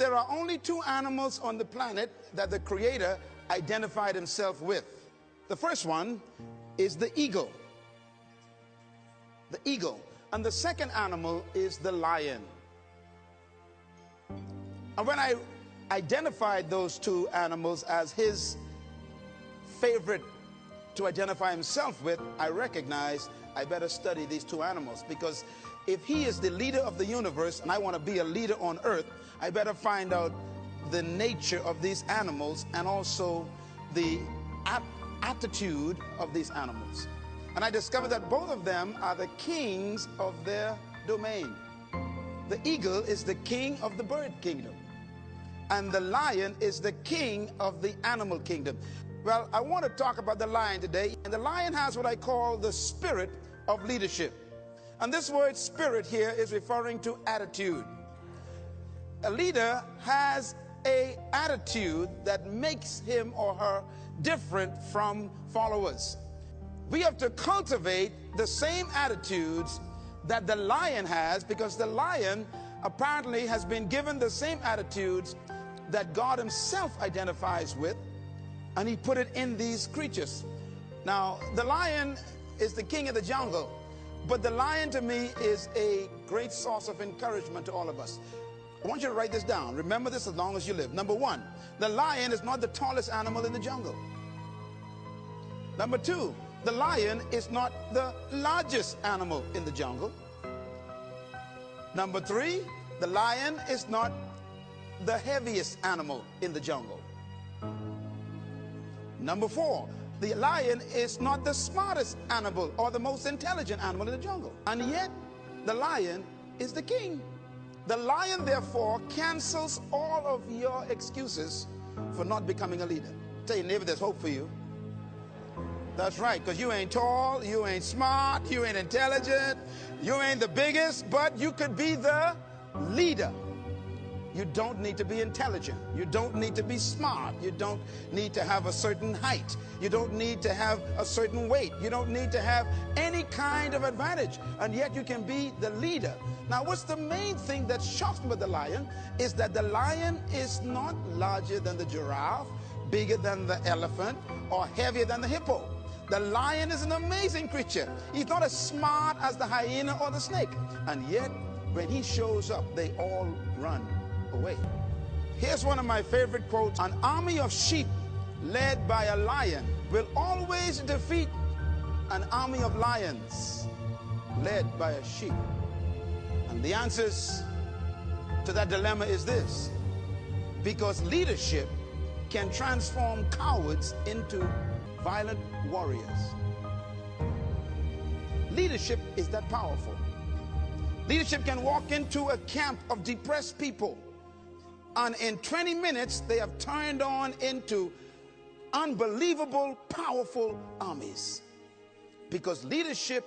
there are only two animals on the planet that the Creator identified himself with. The first one is the eagle. The eagle. And the second animal is the lion. And when I identified those two animals as his favorite to identify himself with, I recognized I better study these two animals, because if he is the leader of the universe and I want to be a leader on earth, I better find out the nature of these animals and also the attitude of these animals. And I discovered that both of them are the kings of their domain. The eagle is the king of the bird kingdom, and the lion is the king of the animal kingdom. Well, I want to talk about the lion today. And the lion has what I call the spirit of leadership. And this word spirit here is referring to attitude. A leader has an attitude that makes him or her different from followers. We have to cultivate the same attitudes that the lion has, because the lion apparently has been given the same attitudes that God himself identifies with, and he put it in these creatures. Now, the lion is the king of the jungle, but the lion to me is a great source of encouragement to all of us. I want you to write this down. Remember this as long as you live. Number one, the lion is not the tallest animal in the jungle. Number two, the lion is not the largest animal in the jungle. Number three, the lion is not the heaviest animal in the jungle. Number four, the lion is not the smartest animal or the most intelligent animal in the jungle. And yet, the lion is the king. The lion, therefore, cancels all of your excuses for not becoming a leader. Tell your neighbor there's hope for you. That's right, because you ain't tall, you ain't smart, you ain't intelligent, you ain't the biggest, but you could be the leader. You don't need to be intelligent. You don't need to be smart. You don't need to have a certain height. You don't need to have a certain weight. You don't need to have any kind of advantage. And yet you can be the leader. Now, what's the main thing that shocks me about the lion is that the lion is not larger than the giraffe, bigger than the elephant, or heavier than the hippo. The lion is an amazing creature. He's not as smart as the hyena or the snake. And yet, when he shows up, they all run away. Here's one of my favorite quotes. An army of sheep led by a lion will always defeat an army of lions led by a sheep. And the answers to that dilemma is this: because leadership can transform cowards into violent warriors. Leadership is that powerful. Leadership can walk into a camp of depressed people, and in 20 minutes they have turned on into unbelievable, powerful armies. Because leadership